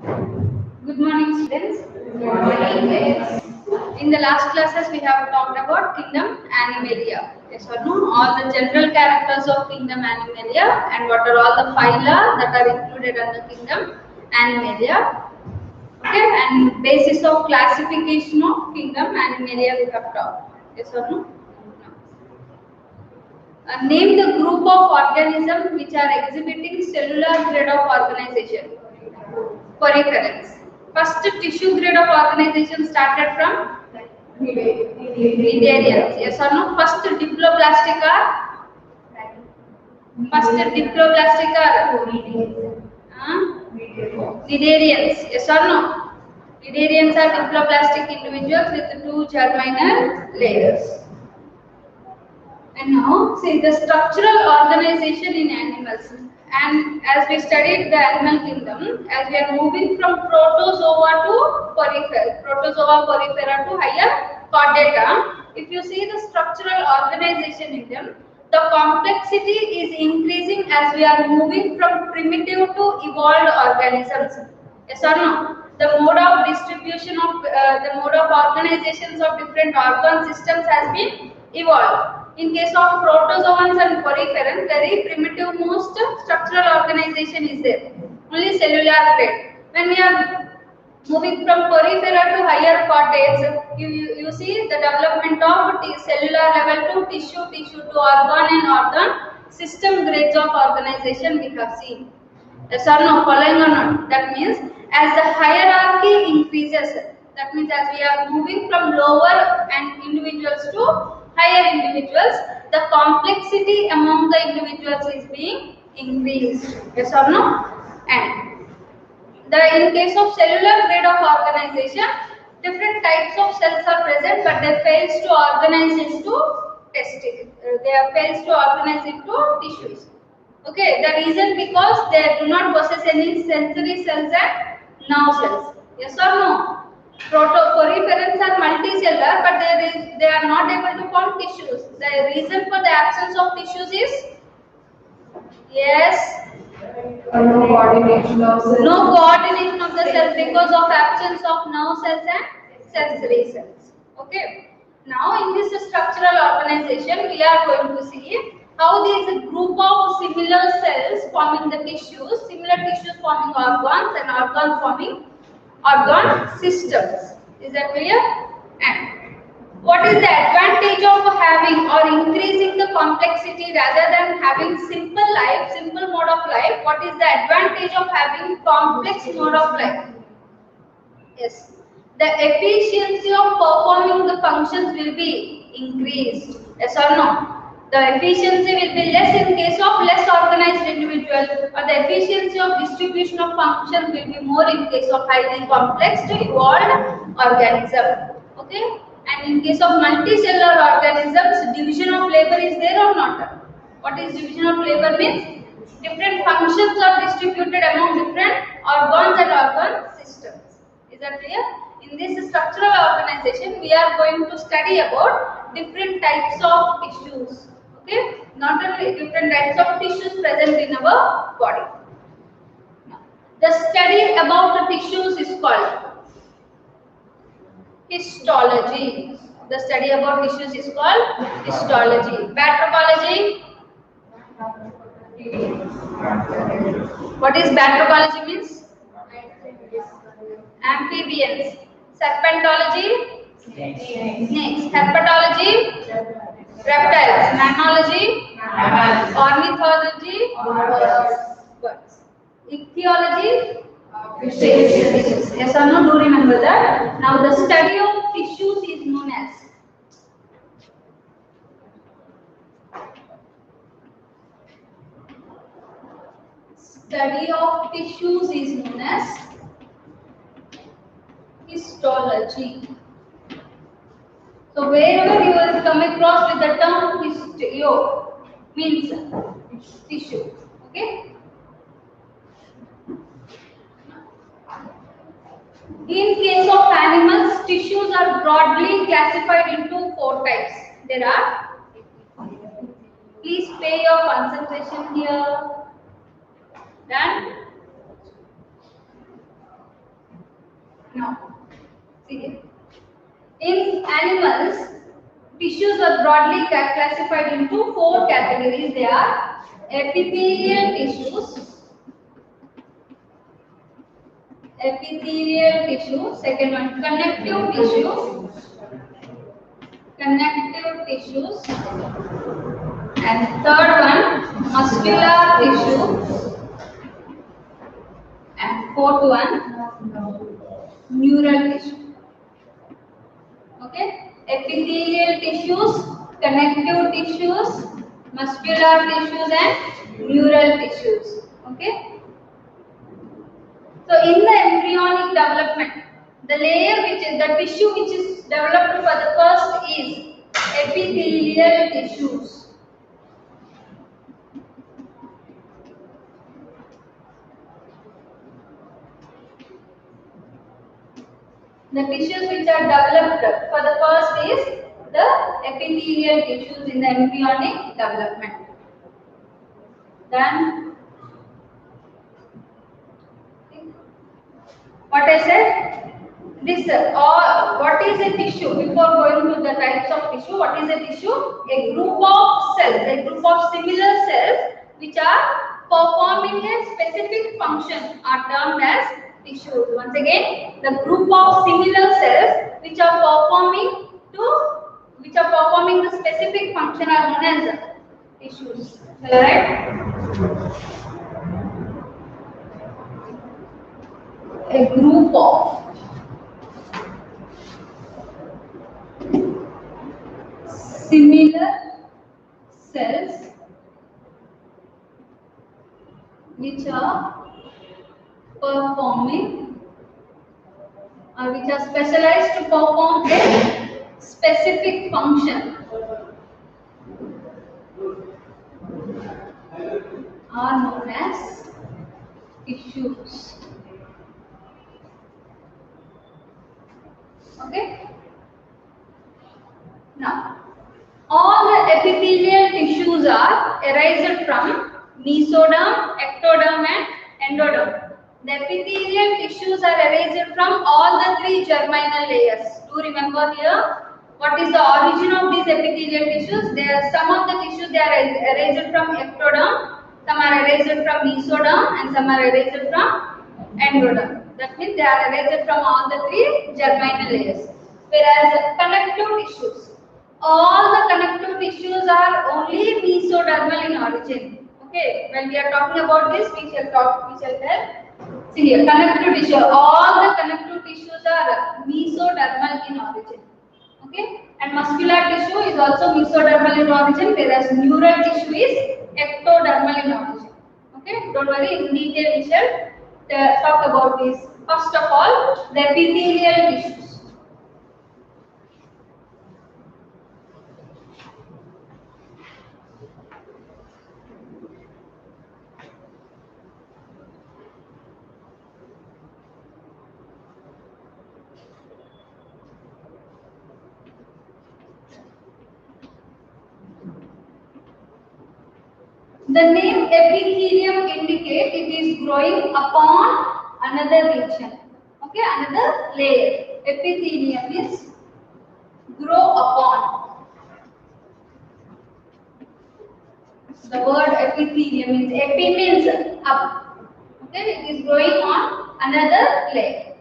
Good morning, students. Good morning. In the last classes, we have talked about kingdom Animalia. Yes or no? All the general characters of kingdom Animalia and what are all the phyla that are included under kingdom Animalia. Okay, and basis of classification of kingdom Animalia we have talked. Yes or no? Name the group of organisms which are exhibiting cellular grade of organization. Peripherals. First tissue grade of organization started from Nidarians. Yes or no? First diploblastic are? First diploblastic are? Nidarians. Yes or no? Nidarians are diploblastic individuals with two germinal layers. And now, see the structural organization in animals. And as we studied the animal kingdom, as we are moving from protozoa to porifera to higher chordata, if you see the structural organization in them, the complexity is increasing as we are moving from primitive to evolved organisms. Yes or no? The mode of distribution of the mode of organizations of different organ systems has been evolved. In case of protozoans and poriferans, very primitive most structural organization is there. Only cellular grade. When we are moving from porifera to higher chordates, you see the development of cellular level to tissue, tissue to organ and organ system grades of organization we have seen. Yes or no? Following or not? That means as the hierarchy increases, that means as we are moving from lower and individuals to higher individuals, the complexity among the individuals is being increased. Yes or no? And in case of cellular grade of organization, different types of cells are present, but they fails to organize into fails to organize into tissues. Okay, the reason because they do not possess any sensory cells and nerve cells. Yes or no? Poriferans are multicellular, but they are not able to form tissues. The reason for the absence of tissues is yes. No coordination of cells. No coordination of the cells because of absence of nerve cells and sensory cells. Okay. Now in this structural organization, we are going to see how there is a group of similar cells forming the tissues, similar tissues forming organs and organs forming organ systems. Is that clear? And what is the advantage of having or increasing the complexity rather than having simple life, simple mode of life? What is the advantage of having complex mode of life? Yes. The efficiency of performing the functions will be increased. Yes or no? The efficiency will be less in case of less organized individual, or the efficiency of distribution of functions will be more in case of highly complex to evolved organism. Okay? And in case of multicellular organisms, division of labor is there or not? What is division of labor means? Different functions are distributed among different organs and organ systems. Is that clear? In this structural organization, we are going to study about different types of tissues. Okay? Not only different types of tissues present in our body. The study about the tissues is called histology. The study about tissues is called histology. Batrachology. What is batrachology means? Amphibians. Serpentology. Snakes. Herpetology. Reptiles. Mammalogy. Ornithology. Birds. Ichthyology. Fishes. Yes or no? Do remember that. Now the study of tissues is known as histology. So wherever you will come across with the term histio means tissue. Okay. In case of animals, tissues are broadly classified into 4 types. There are, please pay your concentration here. Done? Now, see here. In animals, tissues are broadly classified into four categories. They are epithelial tissue, second one connective tissues, and third one muscular tissue, and fourth one neural tissue. Okay, epithelial tissues, connective tissues, muscular tissues, and neural tissues. Okay. So in the embryonic development, the layer which is the tissue which is developed for the first is epithelial tissues. The tissues which are developed for the first is the epithelial tissues in the embryonic development. Then what I said, this or what is a tissue? Before going to the types of tissue, what is a tissue? A group of cells, a group of similar cells which are performing a specific function are termed as tissues. Once again, the group of similar cells which are performing the specific function are known as tissues. Right? A group of similar cells which are performing or which are specialized to perform a specific function are known as tissues. Okay. Now, all the epithelial tissues are arised from mesoderm, ectoderm, and endoderm. The epithelial tissues are arised from all the three germinal layers. Do remember here what is the origin of these epithelial tissues? There are some of the tissues they are arised from ectoderm, some are arised from mesoderm, and some are arised from endoderm. That means they are arised from all the three germinal layers. Whereas connective tissues, all the connective tissues are only mesodermal in origin. Okay, when we are talking about this, we shall tell. See here, connective tissue. All the connective tissues are mesodermal in origin. Okay, and muscular tissue is also mesodermal in origin, whereas neural tissue is ectodermal in origin. Okay, don't worry. In detail, we shall talk about this. First of all, the epithelial tissues. The name epithelium indicates it is growing upon another region. Okay, another layer. Epithelium is grow upon. The word epithelium means epi means up. Okay, it is growing on another layer.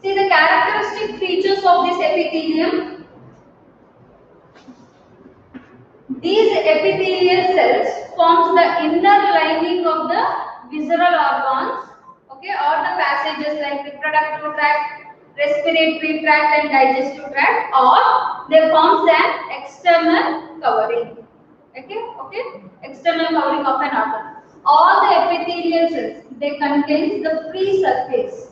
See the characteristic features of this epithelium. These epithelial cells forms the inner lining of the visceral organs, okay, or the passages like reproductive tract, respiratory tract, and digestive tract, or they forms an external covering. Okay, external covering of an organ. All the epithelial cells they contain the free surface.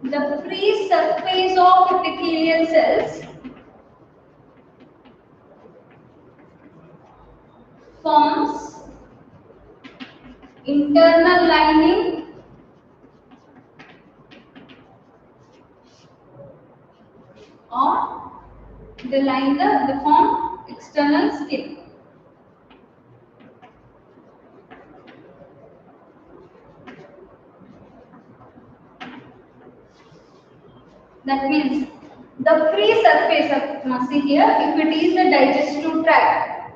The free surface of epithelial cells forms internal lining or they form external skin. That means the free surface of, now see here, if it is the digestive tract,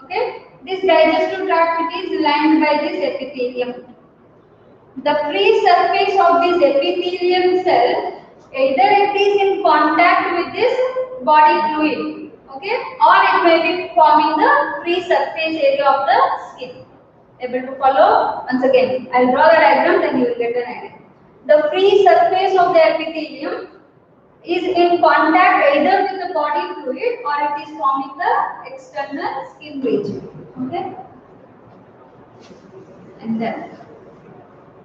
okay, this digestive tract it is lined by this epithelium. The free surface of this epithelium cell, either it is in contact with this body fluid, okay, or it may be forming the free surface area of the skin. Able to follow? Once again, I will draw the diagram, then you will get an idea. The free surface of the epithelium is in contact either with the body fluid or it is forming the external skin region. Okay, and then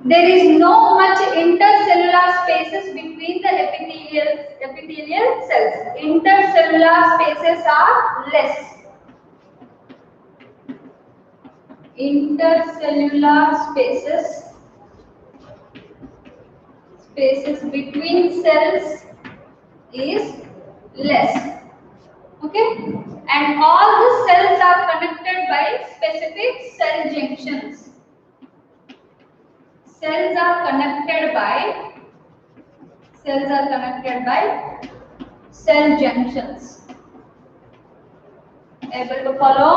there is no much intercellular spaces between the epithelial cells. Intercellular spaces are less. Intercellular spaces between cells is less. Okay, and all the cells are connected by specific cell junctions. Cells are connected by cell junctions. Able to follow?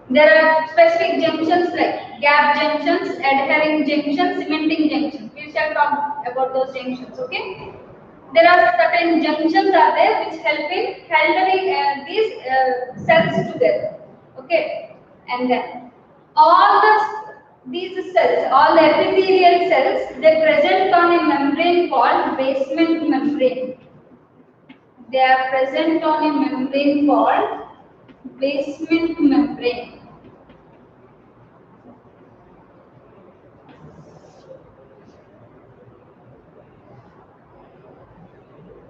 There are specific junctions like gap junctions, adhering junctions, cementing junctions. We shall talk about those junctions. Okay. There are certain junctions are there which help in holding these cells together. Okay, and then these cells, all the epithelial cells, they present on a membrane called basement membrane. They are present on a membrane called basement membrane.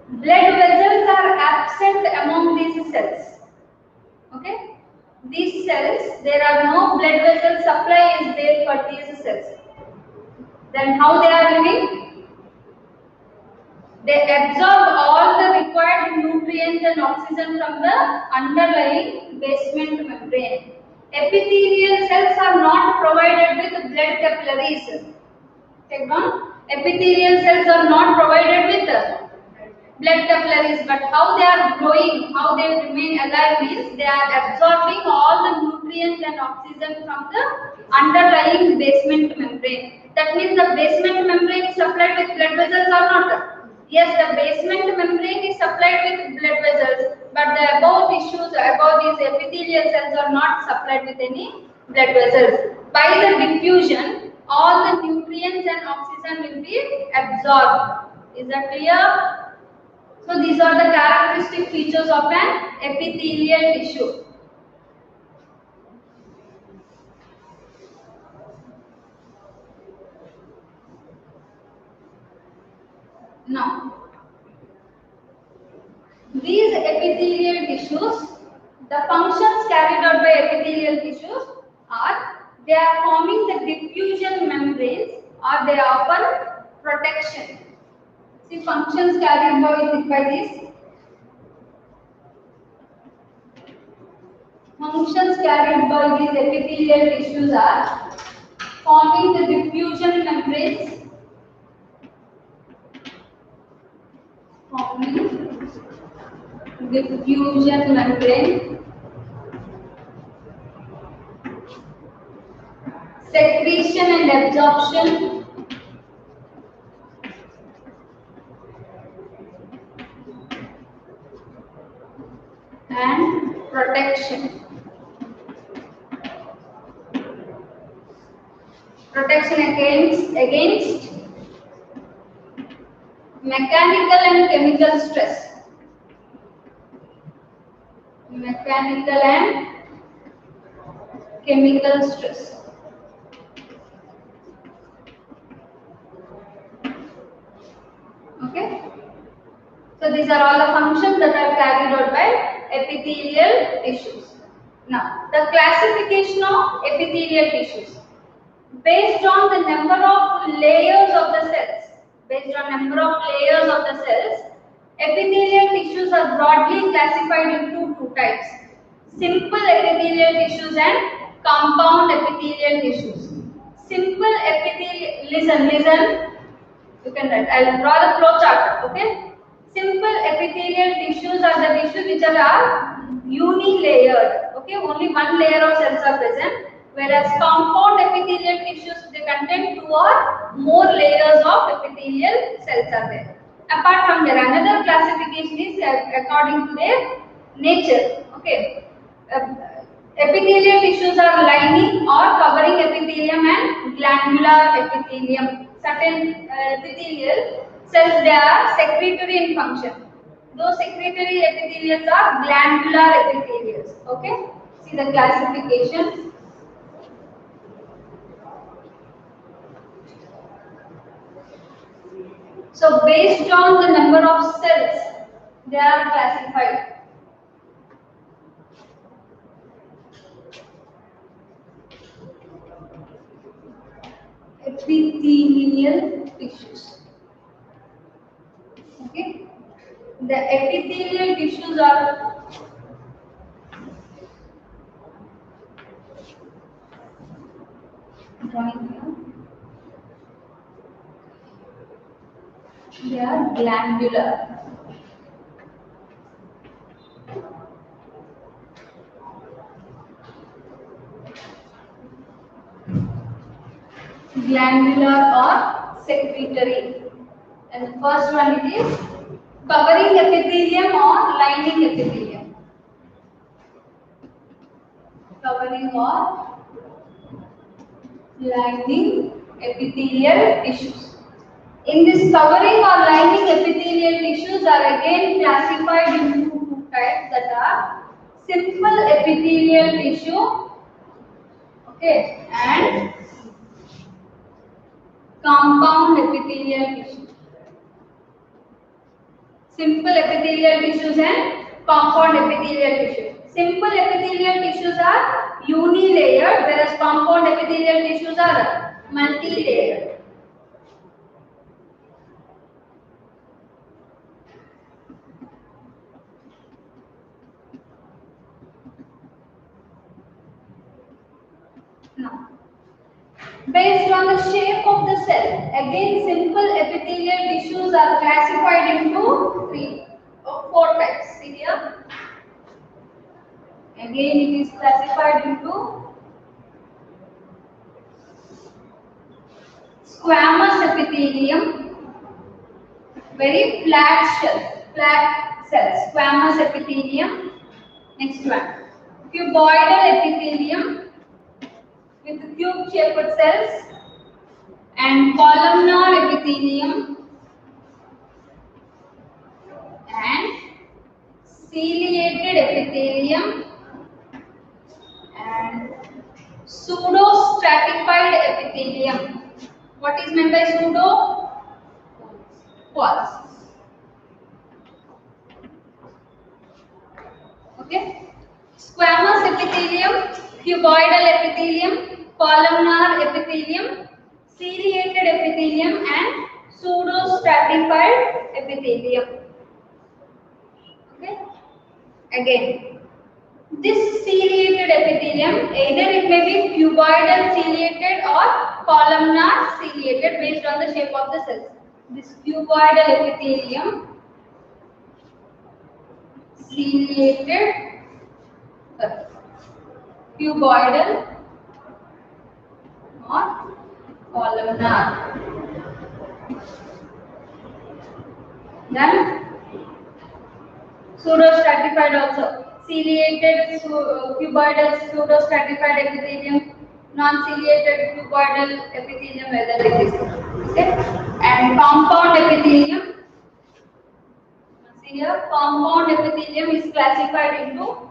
Blood vessels are absent among these cells. Okay, these cells, there are no blood vessel supply is there for these cells. Then how they are living? They absorb all the required nutrients and oxygen from the underlying basement membrane. Epithelial cells are not provided with blood capillaries. Take down. Epithelial cells are not provided with blood capillaries, but how they are growing, how they remain alive means they are absorbing all the nutrients and oxygen from the underlying basement membrane. That means the basement membrane is supplied with blood vessels or not? Yes, the basement membrane is supplied with blood vessels, but the above tissues, above these epithelial cells are not supplied with any blood vessels. By the diffusion, all the nutrients and oxygen will be absorbed. Is that clear? So these are the characteristic features of an epithelial tissue. Now, these epithelial tissues, the functions carried out by epithelial tissues are they are forming the diffusion membranes or they offer protection. See, functions carried by these. Functions carried by these epithelial tissues are forming the diffusion membranes, secretion and absorption, and protection. Protection against mechanical and chemical stress. Mechanical and chemical stress. Okay. So these are all the functions that are carried out by epithelial tissues. Now, the classification of epithelial tissues. Based on the number of layers of the cells, epithelial tissues are broadly classified into two types: simple epithelial tissues and compound epithelial tissues. Simple epithelial, listen. You can write. I'll draw the flow chart. Okay. Simple epithelial tissues are the tissues which are unilayered. Okay, only one layer of cells are present. Whereas compound epithelial tissues, they contain 2 or more layers of epithelial cells are there. Apart from there, another classification is according to their nature. Okay. Epithelial tissues are lining or covering epithelium and glandular epithelium. Certain epithelial cells, they are secretory in function. Those secretory epithelials are glandular epithelials. Okay. See the classification. So based on the number of cells, they are classified. Epithelial tissues. Okay. The epithelial tissues are drawing here. They are glandular. Glandular or secretory. And the first one it is covering epithelium or lining epithelium. Covering or lining epithelial tissues. In this covering or lining epithelial tissues are again classified into 2 types, that are simple epithelial tissue, okay, and compound epithelial tissue. Simple epithelial tissues and compound epithelial tissues. Simple epithelial tissues are unilayered, whereas compound epithelial tissues are multi-layered. Now, based on the shape of the cell, again simple epithelial tissues are classified into 3 or 4 types. See here. Again it is classified into squamous epithelium, very flat shell, flat cells, squamous epithelium. Next one, cuboidal epithelium with cube shaped cells, and columnar epithelium and celiated epithelium and pseudo-stratified epithelium. What is meant by pseudo? False. Okay. Squamous epithelium, cuboidal epithelium, columnar epithelium, celiated epithelium and pseudo-stratified epithelium. Okay. Again, this celiated epithelium, either it may be cuboidal celiated or columnar celiated based on the shape of the cells. This cuboidal epithelium, celiated, cuboidal or columnar. Then pseudo-stratified also. Celiated, cuboidal, pseudo-stratified epithelium, non-celiated cuboidal epithelium, whether like this. Okay? And compound epithelium. See here, compound epithelium is classified into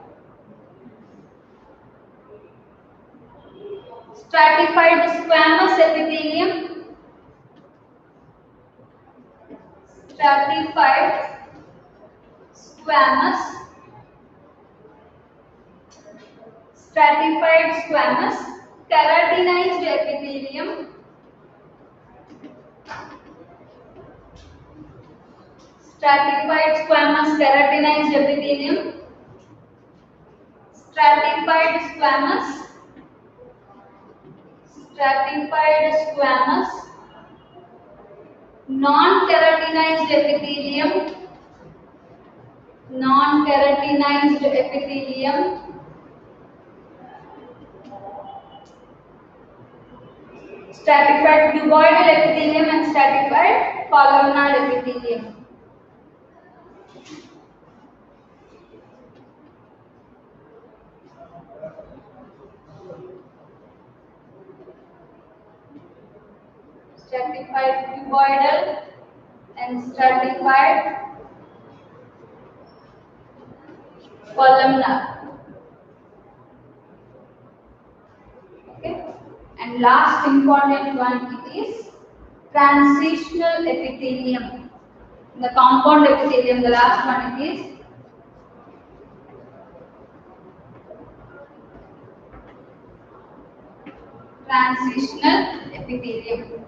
stratified squamous epithelium, stratified squamous, stratified squamous, keratinized epithelium, stratified squamous keratinized epithelium, stratified squamous, stratified squamous, non-keratinized epithelium, non-keratinized epithelium, stratified cuboidal epithelium and stratified columnar epithelium. Stratified cuboidal and stratified columnar. Okay, and last important one, it is transitional epithelium. The compound epithelium, the last one it is transitional epithelium.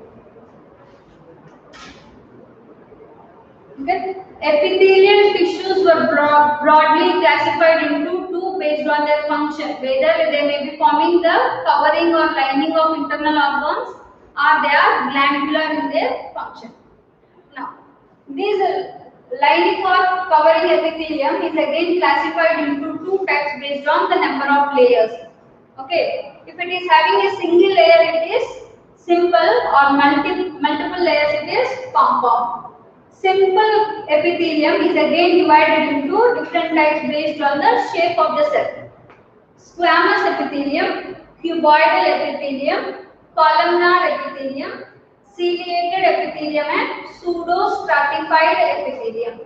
Okay. Epithelial tissues were broadly classified into two based on their function. Whether they may be forming the covering or lining of internal organs, or they are glandular in their function. Now, these lining or covering epithelium is again classified into two types based on the number of layers. Okay, if it is having a single layer, it is simple, or multiple layers, it is compound. Simple epithelium is again divided into different types based on the shape of the cell. Squamous epithelium, cuboidal epithelium, columnar epithelium, ciliated epithelium and pseudo-stratified epithelium.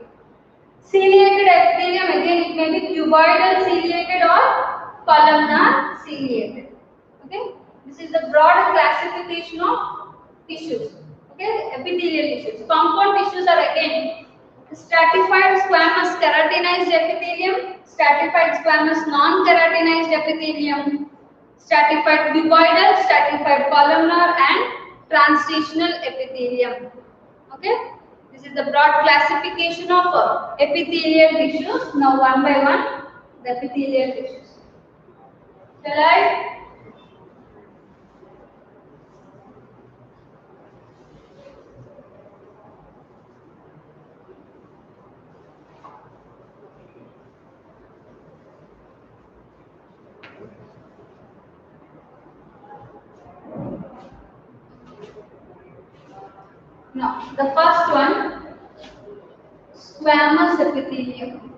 Ciliated epithelium, again it may be cuboidal ciliated or columnar ciliated. Okay, this is the broad classification of tissues. Okay, epithelial tissues. Compound tissues are again stratified squamous keratinized epithelium, stratified squamous non-keratinized epithelium, stratified cuboidal, stratified columnar and transitional epithelium. Okay, this is the broad classification of epithelial tissues. Now one by one, the epithelial tissues. Shall I? Now, the first one, squamous epithelium.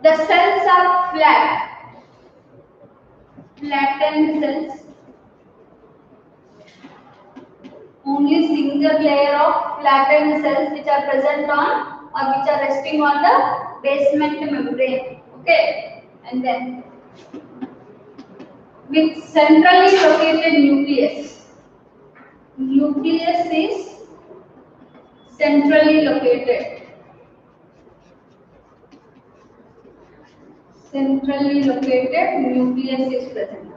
The cells are flat, flattened cells. Only single layer of flattened cells which are present on, or which are resting on the basement membrane. Okay, and then with centrally located nucleus. Nucleus is centrally located. Centrally located nucleus is present,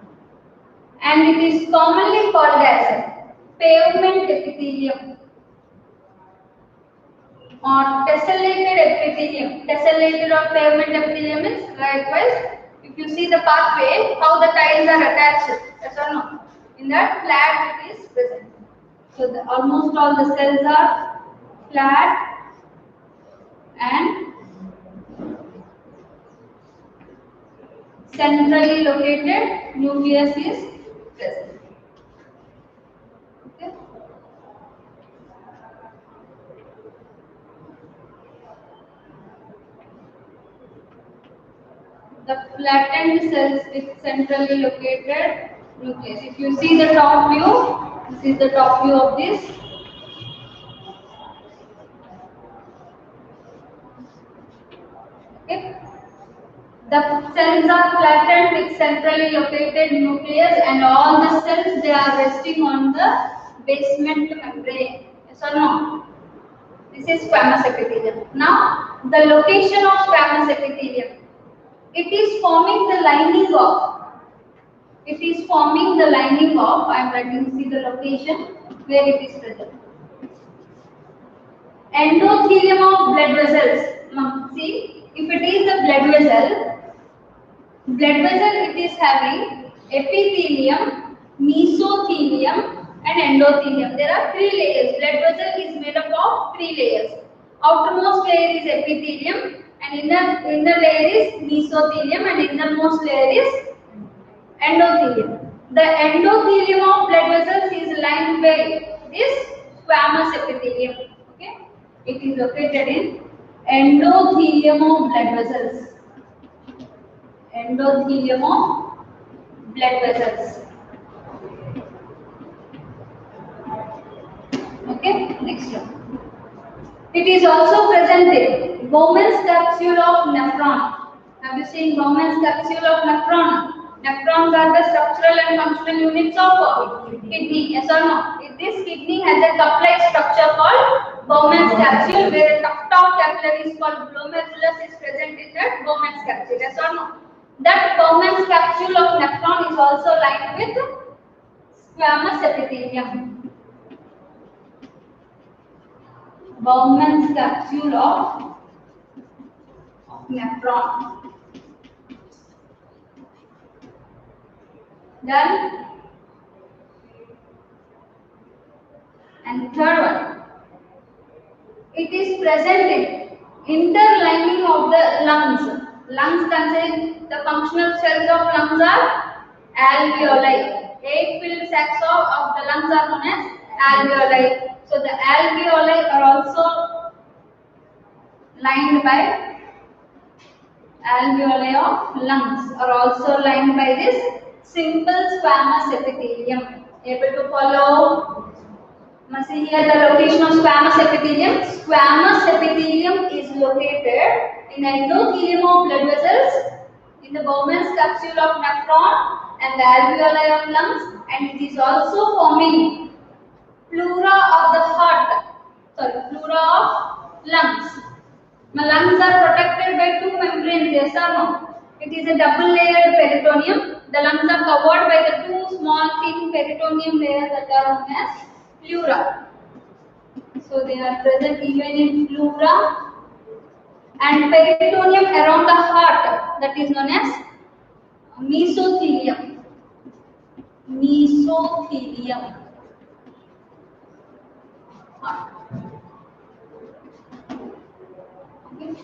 and it is commonly called as pavement epithelium or tessellated epithelium. Tessellated or pavement epithelium is likewise, if you see the pathway, how the tiles are attached, yes or no? In that flat it is present. So almost all the cells are flat and centrally located nucleus is present. Okay. The flattened cells with centrally located nucleus. If you see the top view, this is the top view of this. Okay. The cells are flattened with centrally located nucleus, and all the cells, they are resting on the basement membrane. Yes or no? This is squamous epithelium. Now, the location of squamous epithelium. It is forming the lining of. It is forming the lining of. I am writing, see the location where it is present. Endothelium of blood vessels. Now, see, if if it is a blood vessel it is having epithelium, mesothelium and endothelium. There are three layers. Blood vessel is made up of three layers. Outermost layer is epithelium and inner layer is mesothelium and innermost layer is endothelium. The endothelium of blood vessels is lined by this squamous epithelium. Okay, it is located in endothelium of blood vessels. Endothelium of blood vessels. Okay, next one. It is also present in Bowman's capsule of nephron. Have you seen Bowman's capsule of nephron? Nephrons are the structural and functional units of kidney. Yes or no? This kidney has a cup-like structure called Bowman's capsule, where a tuft-top capillary is called glomerulus is present in that Bowman's capsule. Yes or no? That Bowman's capsule of nephron is also lined with squamous epithelium. Bowman's capsule of nephron. Done. And third one, it is present in interlining of the lungs. Lungs contain the functional cells of lungs are alveoli. Egg-filled sacs of the lungs are known as alveoli. So the alveoli are also lined by alveoli of lungs are also lined by this simple squamous epithelium. Able to follow? Must see here the location of squamous epithelium. Squamous epithelium is located in endothelium of blood vessels, in the Bowman's capsule of nephron and the alveoli of lungs, and it is also forming pleura of the heart. Pleura of lungs. My lungs are protected by two membranes, yes or no? It is a double layered peritoneum. The lungs are covered by the two small thin peritoneum layers that are known as pleura. So they are present even in pleura and peritoneum around the heart, that is known as mesothelium. Mesothelium. Heart. Okay.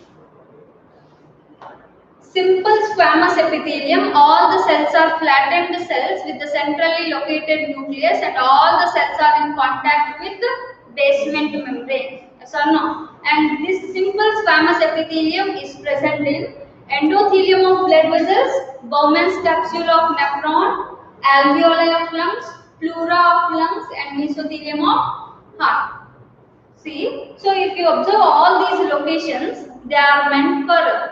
Simple squamous epithelium, all the cells are flattened cells with the centrally located nucleus and all the cells are in contact with the basement membrane. Yes or no? And this simple squamous epithelium is present in endothelium of blood vessels, Bowman's capsule of nephron, alveoli of lungs, pleura of lungs and mesothelium of heart. See, so if you observe all these locations, they are meant for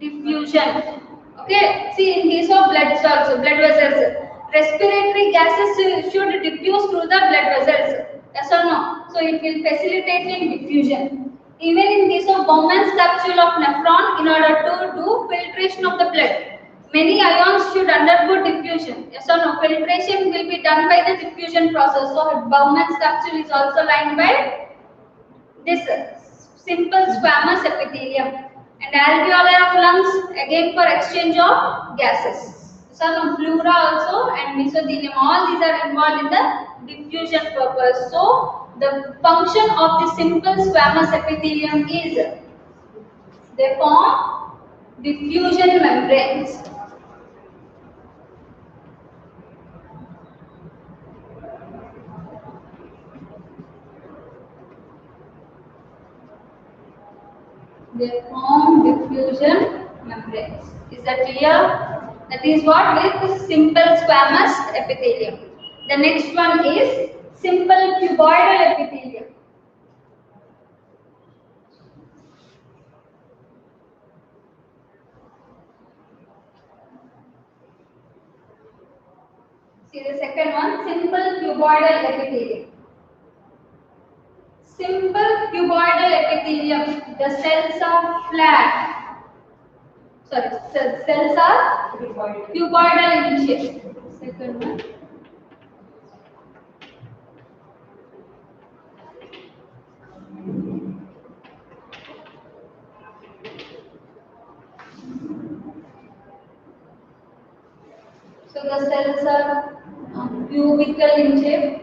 diffusion. Okay, see in case of blood vessels, respiratory gases should diffuse through the blood vessels. Yes or no? So it will facilitate in diffusion. Even in case of Bowman's capsule of nephron, in order to do filtration of the blood, many ions should undergo diffusion. Yes or no? Filtration will be done by the diffusion process. So Bowman's capsule is also lined by this simple squamous epithelium. And alveoli of lungs again for exchange of gases. Some pleura also and mesothelium, all these are involved in the diffusion purpose. So the function of the simple squamous epithelium is they form diffusion membranes. They form diffusion membranes. Is that clear? That is what with simple squamous epithelium. The next one is simple cuboidal epithelium. See the second one, simple cuboidal epithelium. Simple cuboidal epithelium. The cells are flat. Sorry, cells are cuboidal in shape. Second one. cubical in shape.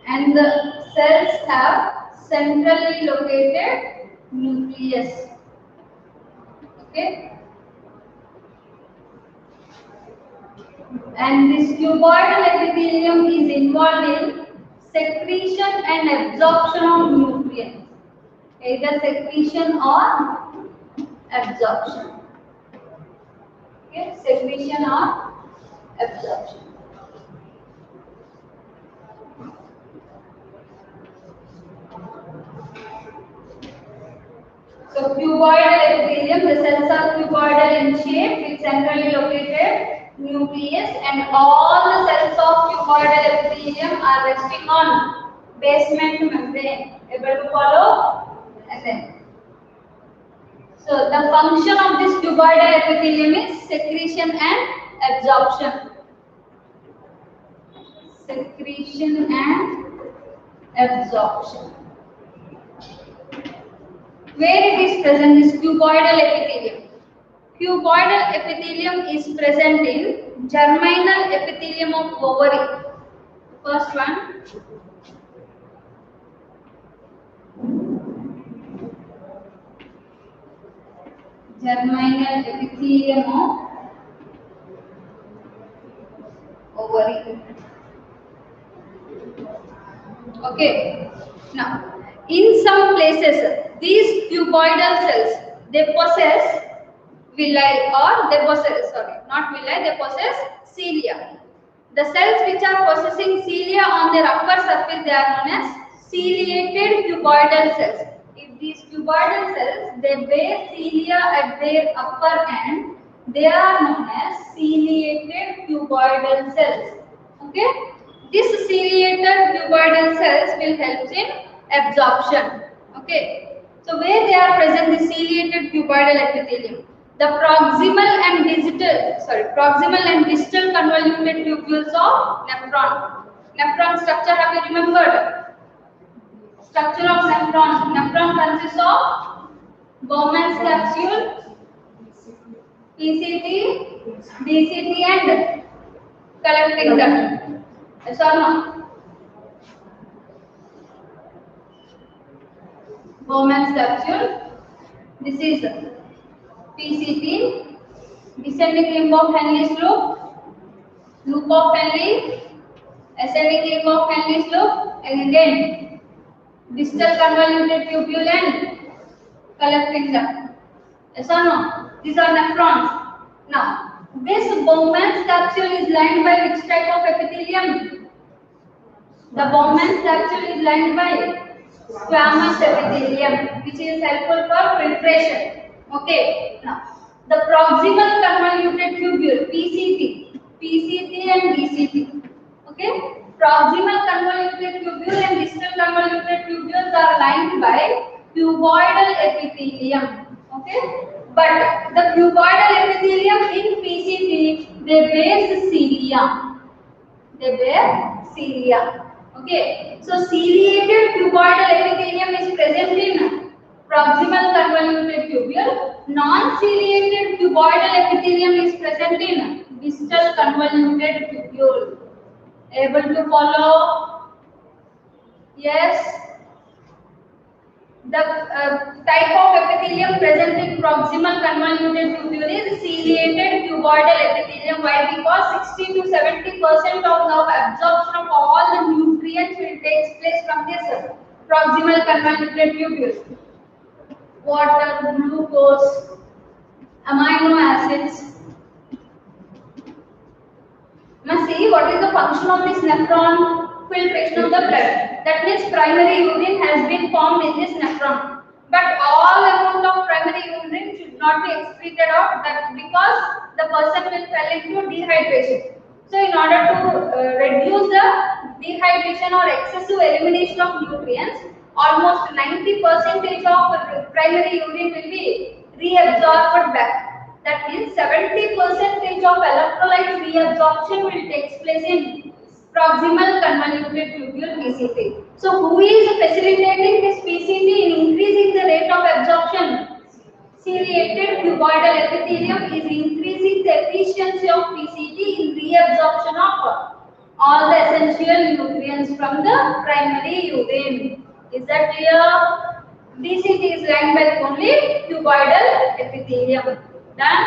And the cells have centrally located nucleus. Okay. And this cuboidal epithelium is involved in secretion and absorption of nutrients, either secretion or absorption. Okay, secretion or absorption. So cuboidal epithelium, the cells are cuboidal in shape with centrally located nucleus, and all the cells of cuboidal epithelium are resting on basement membrane. Able to follow? And then, so the function of this cuboidal epithelium is secretion and absorption. Secretion and absorption. Where it is present, this cuboidal epithelium. Cuboidal epithelium is present in germinal epithelium of ovary. First one. Germinal epithelium of ovary. Okay. Now, in some places, these cuboidal cells, they possess villi, or they possess, not villi, they possess cilia. The cells which are possessing cilia on their upper surface, they are known as ciliated cuboidal cells. If these cuboidal cells, they bear cilia at their upper end, they are known as ciliated cuboidal cells. Okay? These ciliated cuboidal cells will help in absorption. Okay? So where they are present, the ciliated cuboidal epithelium. The proximal and distal convoluted tubules of nephron. Nephron structure, have you remembered? Structure of nephron. Nephron consists of Bowman's capsule, PCT, DCT, and collecting duct. Yes or no? Bowman's capsule. This is PCT, descending limb of Henle's loop, loop of Henle, ascending limb of Henle's loop, and again distal convoluted tubule and collecting duct. Yes or no? These are nephrons. Now, this Bowman's capsule is lined by which type of epithelium? The Bowman's capsule is lined by squamous epithelium, which is helpful for filtration. Okay. Now, the proximal convoluted tubule, PCT and DCT. Okay. Proximal convoluted tubule and distal convoluted tubules are lined by cuboidal epithelium. Okay. But the cuboidal epithelium in PCT, they bear cilia. They bear cilia. Okay. So ciliated cuboidal epithelium is present in proximal convoluted tubule. Non-ciliated cuboidal epithelium is present in distal convoluted tubule. Able to follow? Yes. The type of epithelium present in proximal convoluted tubule is ciliated cuboidal epithelium. Why? Because 60 to 70% of the absorption of all the nutrients will take place from this proximal convoluted tubule. Water, glucose, amino acids. Now see what is the function of this nephron? Filtration of the blood. That means primary urine has been formed in this nephron. But all amount of primary urine should not be excreted out, that because the person will fall into dehydration. So in order to reduce the dehydration or excessive elimination of nutrients, almost 90% of primary urine will be reabsorbed back. That means 70% of electrolyte reabsorption will take place in proximal convoluted tubule PCT. So who is facilitating this PCT in increasing the rate of absorption? Celiated cuboidal epithelium is increasing the efficiency of PCT in reabsorption of all the essential nutrients from the primary urine. Is that clear? DCT is ranked by only cuboidal epithelium. Done?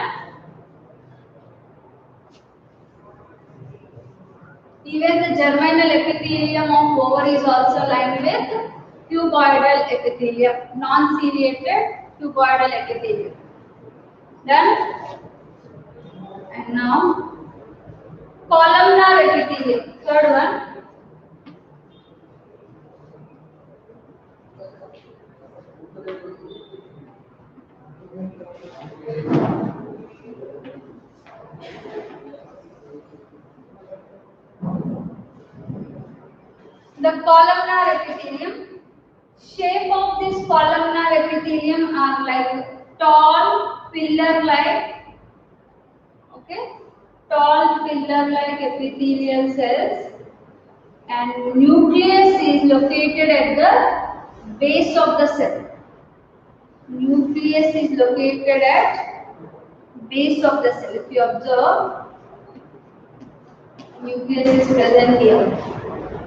Even the germinal epithelium of ovary is also lined with cuboidal epithelium, non-ciliated cuboidal epithelium. Done? And now, columnar epithelium, third one. The columnar epithelium, shape of this columnar epithelium are like tall pillar-like, okay, tall pillar-like epithelial cells, and nucleus is located at the base of the cell. Nucleus is located at base of the cell. If you observe, nucleus is present here.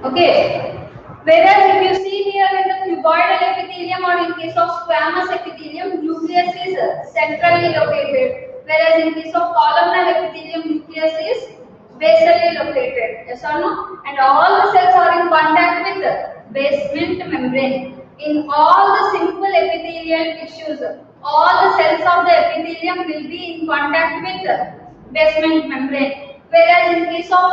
Okay. Whereas if you see here in the cuboidal epithelium or in case of squamous epithelium, nucleus is centrally located. Whereas in case of columnar epithelium, nucleus is basally located. Yes or no? And all the cells are in contact with the basement membrane. In all the simple epithelial tissues, all the cells of the epithelium will be in contact with the basement membrane. Whereas in case of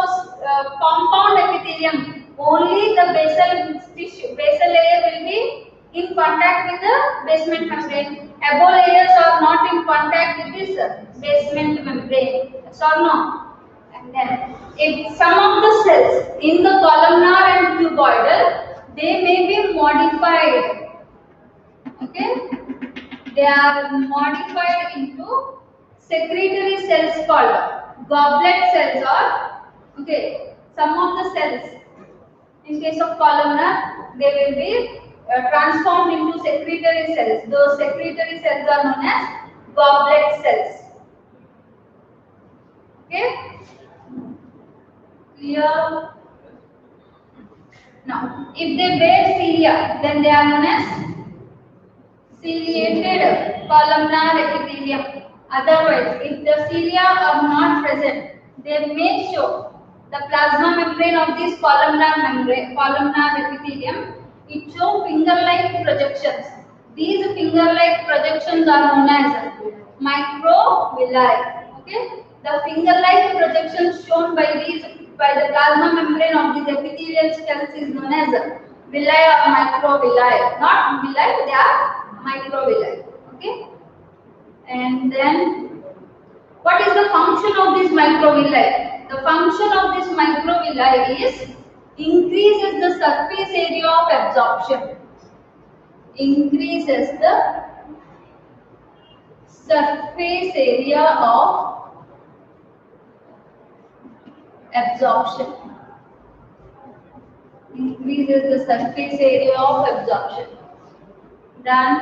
compound epithelium, only the basal tissue, basal layer will be in contact with the basement membrane. Above layers are not in contact with this basement membrane. Yes or no? And then, if some of the cells in the columnar and cuboidal, they may be modified. Okay, they are modified into secretory cells called goblet cells, or okay, some of the cells in case of columnar, they will be transformed into secretory cells. Those secretory cells are known as goblet cells. Okay, clear? Now, if they bear cilia, then they are known as ciliated columnar epithelium. Otherwise, if the cilia are not present, they may show the plasma membrane of this columnar epithelium. It shows finger-like projections. These finger-like projections are known as microvilli. Okay, the finger-like projections shown by the plasma membrane of these epithelial cells is known as villi or microvilli. Not villi, they are microvilli. Okay, and then what is the function of this microvilli? The function of this microvilli is increases the surface area of absorption. Increases the surface area of absorption. Increases the surface area of absorption. Done.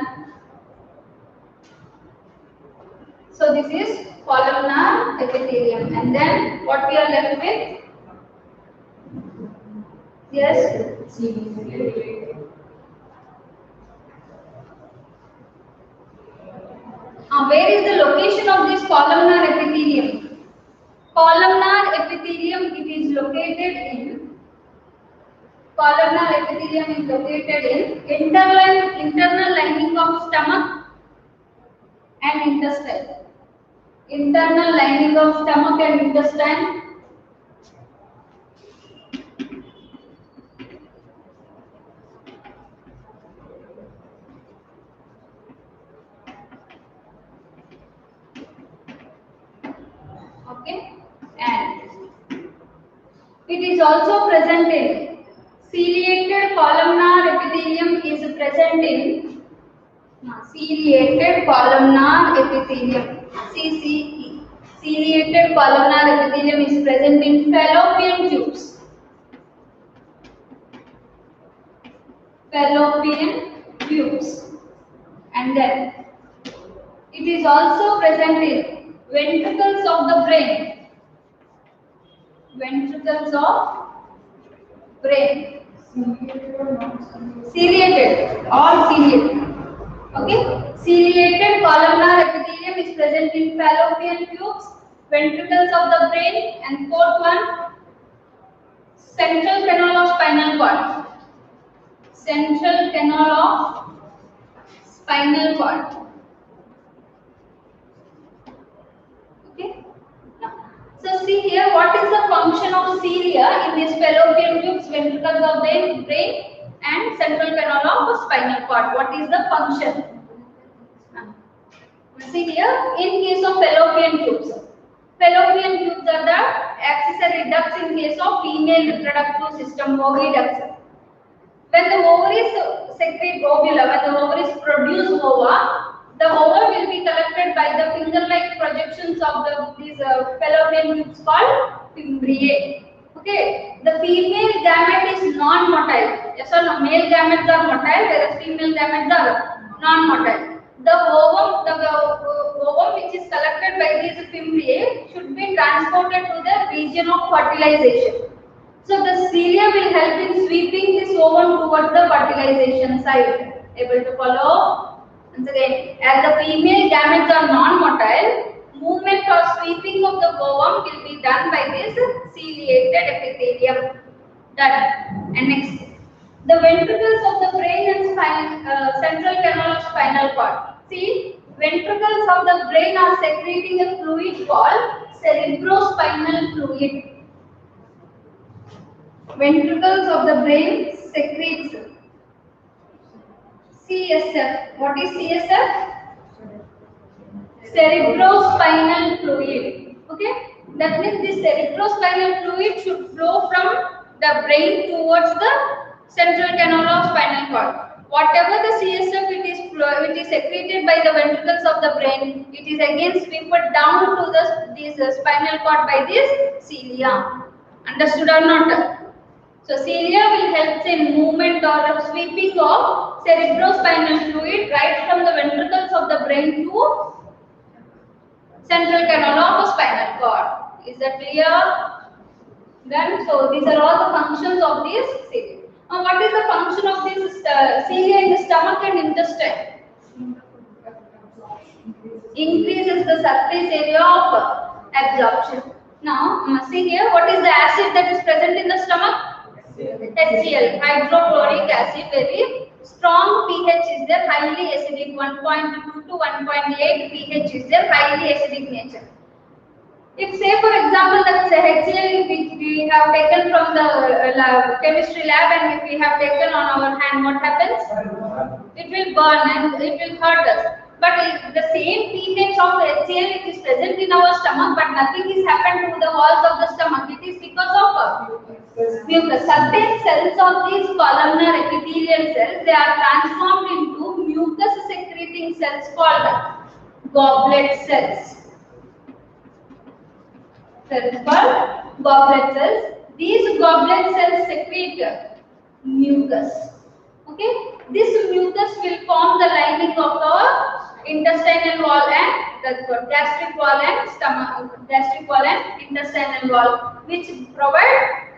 So this is columnar epithelium, and then what we are left with? Yes. Where is the location of this columnar epithelium? Columnar epithelium, it is located in internal lining of stomach and intestine. Internal lining of stomach and intestine. Okay, and it is also present in ciliated columnar epithelium is present in ciliated columnar epithelium. CCE. Ciliated columnar epithelium is present in fallopian tubes. Fallopian tubes. And then it is also present in ventricles of the brain. Ventricles of brain. Ciliated, all ciliated. Okay, ciliated columnar epithelium is present in fallopian tubes, ventricles of the brain, and fourth one, central canal of spinal cord. Central canal of spinal cord. Okay. Now, so see here, what is the function of cilia in these fallopian tubes, ventricles of the brain, and central canal of spinal cord? What is the function? See here, in case of fallopian tubes are the accessory ducts in case of female reproductive system, oviducts. When the ovaries secrete ovula, when the ovaries produce ova, the ova will be collected by the finger-like projections of these fallopian tubes called fimbriae. Okay, the female gamete is non-motile. Yes or no? Male gametes are motile, whereas female gametes are non-motile. The ovum which is collected by these fimbriae should be transported to the region of fertilization. So the cilia will help in sweeping this ovum towards the fertilization site. Able to follow? Once again, as the female gametes are non-motile, movement or sweeping of the ovum will be done by this ciliated epithelium. Done. And next, the ventricles of the brain and central canal of spinal cord. See, ventricles of the brain are secreting a fluid called cerebrospinal fluid. Ventricles of the brain secretes CSF. What is CSF? Cerebrospinal fluid. Okay, that means this cerebrospinal fluid should flow from the brain towards the central canal of spinal cord. Whatever the CSF it is secreted by the ventricles of the brain, it is again swept down to this spinal cord by this cilia. Understood or not? So cilia will help in movement or sweeping of cerebrospinal fluid right from the ventricles of the brain to central canal of the spinal cord. Is that clear? Then, so these are all the functions of this cilia. Now, what is the function of this cilia in the stomach and intestine? Increases the surface area of absorption. Now, see here, what is the acid that is present in the stomach? HCl, hydrochloric acid, very strong pH is there, highly acidic, 1.2 to 1.8 pH is there, highly acidic nature. If say for example that HCl which we have taken from the chemistry lab and if we have taken on our hand, what happens? It will burn and it will hurt us. But the same pH of HCl is present in our stomach, but nothing is happened to the walls of the stomach. It is because of mucus. Certain cells of these columnar epithelial cells, they are transformed into mucus secreting cells called goblet cells. Cells called goblet cells. These goblet cells secrete mucus. Okay, this mucus will form the lining of our intestinal wall and the gastric wall and gastric wall and intestinal wall, which provide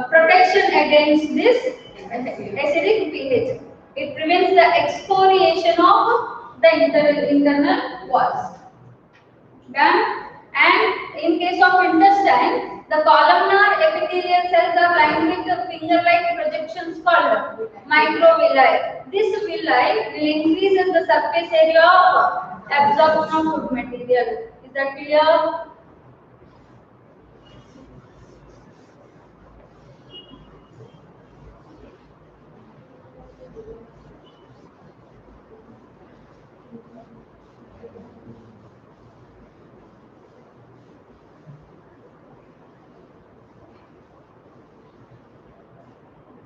protection against this acidic pH. It prevents the excoriation of the internal walls. Done. And in case of intestine, the columnar epithelial cells are lined with the finger-like projections called microvilli. This villi will increase the surface area of absorption of food material. Is that clear?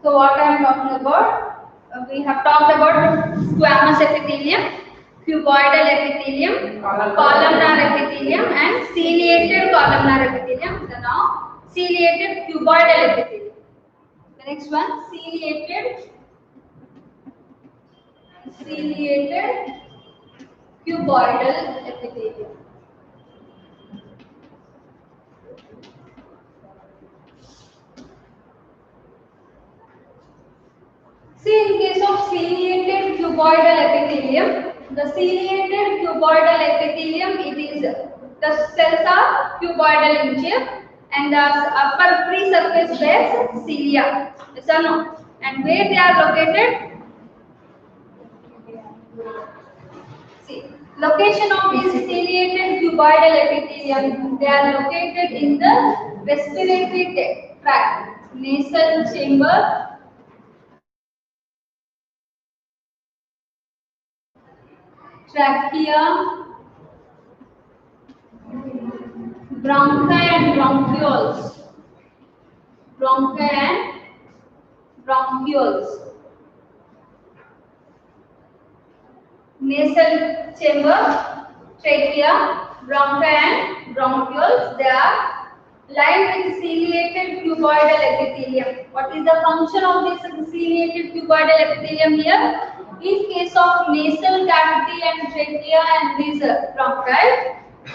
So what I am talking about, we have talked about squamous epithelium. cuboidal epithelium, columnar epithelium, and ciliated columnar epithelium. So now ciliated cuboidal epithelium. The next one, ciliated cuboidal epithelium. See, in case of ciliated cuboidal epithelium, the ciliated cuboidal epithelium, it is the cells are cuboidal in shape and the upper pre-surface bears cilia. Yes or no? And where they are located? See, location of these ciliated cuboidal epithelium, they are located in the respiratory tract, nasal chamber, trachea, bronchi and bronchioles, nasal chamber, trachea, bronchi and bronchioles. They are lined with ciliated cuboidal epithelium. What is the function of this ciliated cuboidal epithelium here? In case of nasal cavity and trachea and these bronchi,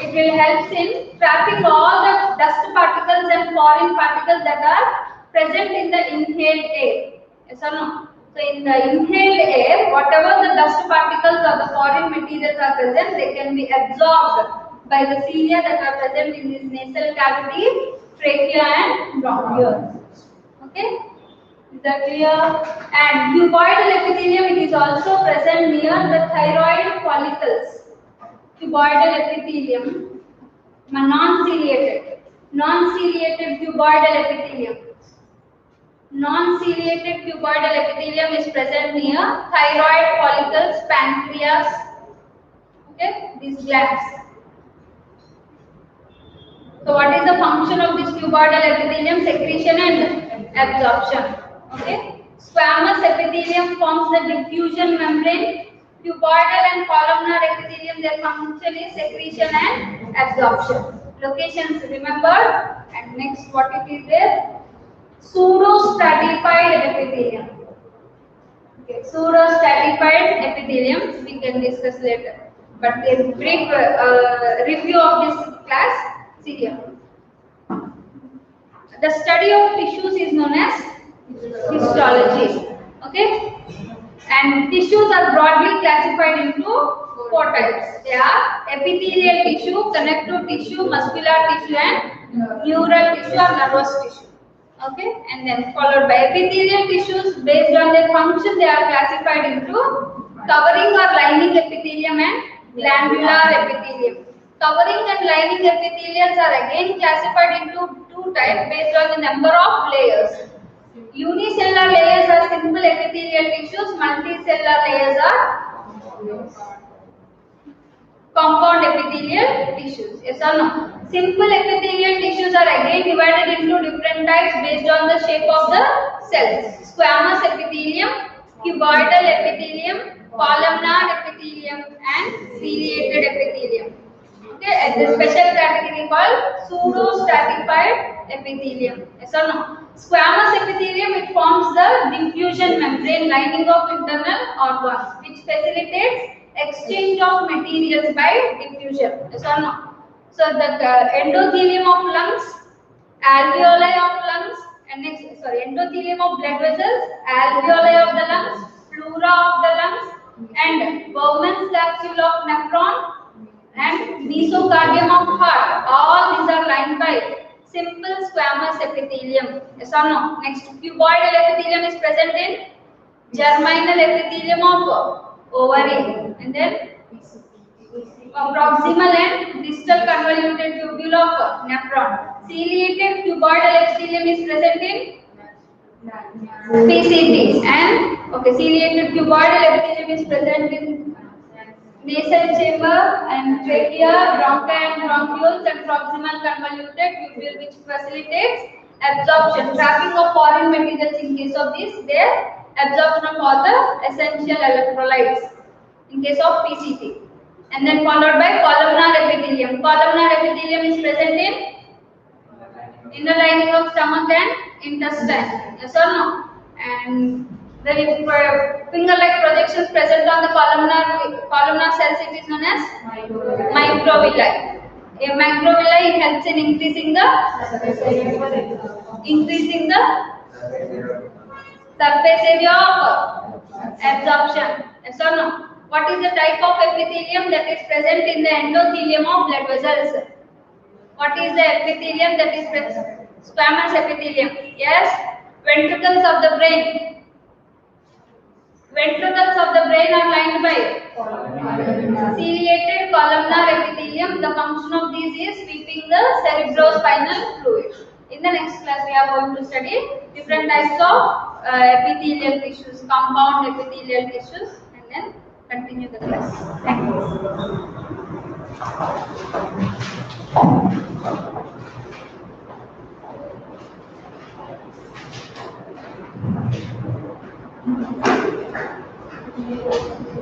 it will help in trapping all the dust particles and foreign particles that are present in the inhaled air. Yes or no? So in the inhaled air, whatever the dust particles or the foreign materials are present, they can be absorbed by the cilia that are present in this nasal cavity, trachea and bronchioles. Okay? Is that clear? And cuboidal epithelium, it is also present near the thyroid follicles. Cuboidal epithelium, non-ciliated cuboidal epithelium. Non-ciliated cuboidal epithelium is present near thyroid follicles, pancreas. Okay, these glands. So, what is the function of this cuboidal epithelium? Secretion and absorption. Okay, squamous epithelium forms the diffusion membrane. Cuboidal and columnar epithelium, their function is secretion and absorption. Locations remembered. And next, what it is there? Pseudostratified epithelium. Okay, pseudostratified epithelium we can discuss later. But a brief review of this class. See here. The study of tissues is known as histology. Okay, and tissues are broadly classified into four types. They are epithelial tissue, connective tissue, muscular tissue, and neural tissue or nervous tissue. Okay, and then followed by epithelial tissues. Based on their function, they are classified into covering or lining epithelium and glandular epithelium. Covering and lining epithelials are again classified into two types based on the number of layers. Unicellular layers are simple epithelial tissues, multicellular layers are compound epithelial tissues. Yes or no? Simple epithelial tissues are again divided into different types based on the shape of the cells. Squamous epithelium, cuboidal epithelium, columnar epithelium, and ciliated epithelium. Okay, and the special category called pseudostratified epithelium. Yes or no? Squamous epithelium, it forms the diffusion membrane lining of internal organs, which facilitates exchange of materials by diffusion. Yes or no? So the endothelium of lungs, alveoli of lungs, and next endothelium of blood vessels, alveoli of the lungs, pleura of the lungs, and Bowman's capsule of nephron, and mesocardium of heart. All these are lined by simple squamous epithelium. Yes or no? Next, cuboidal epithelium is present in germinal epithelium of ovary, and then proximal and distal convoluted tubule of nephron. Ciliated cuboidal epithelium is present in PCT, and ciliated cuboidal epithelium is present in nasal chamber and trachea, bronchi and bronchioles, and proximal convoluted tubule, which facilitates absorption, trapping of foreign materials. In case of this, their absorption of all the essential electrolytes. in case of PCT. And then followed by columnar epithelium. Columnar epithelium is present in inner lining of stomach and intestine. Yes or no? And the finger-like projections present on the columnar cells, it is known as microvilli. A microvilli helps in increasing the surface area of absorption. Yes or no? What is the type of epithelium that is present in the endothelium of blood vessels? What is the epithelium that is present? Squamous epithelium. Yes. Ventricles of the brain. Ventricles of the brain are lined by ciliated columnar epithelium. The function of these is sweeping the cerebrospinal fluid. In the next class, we are going to study different types of epithelial tissues, compound epithelial tissues, and then continue the class. Thank you.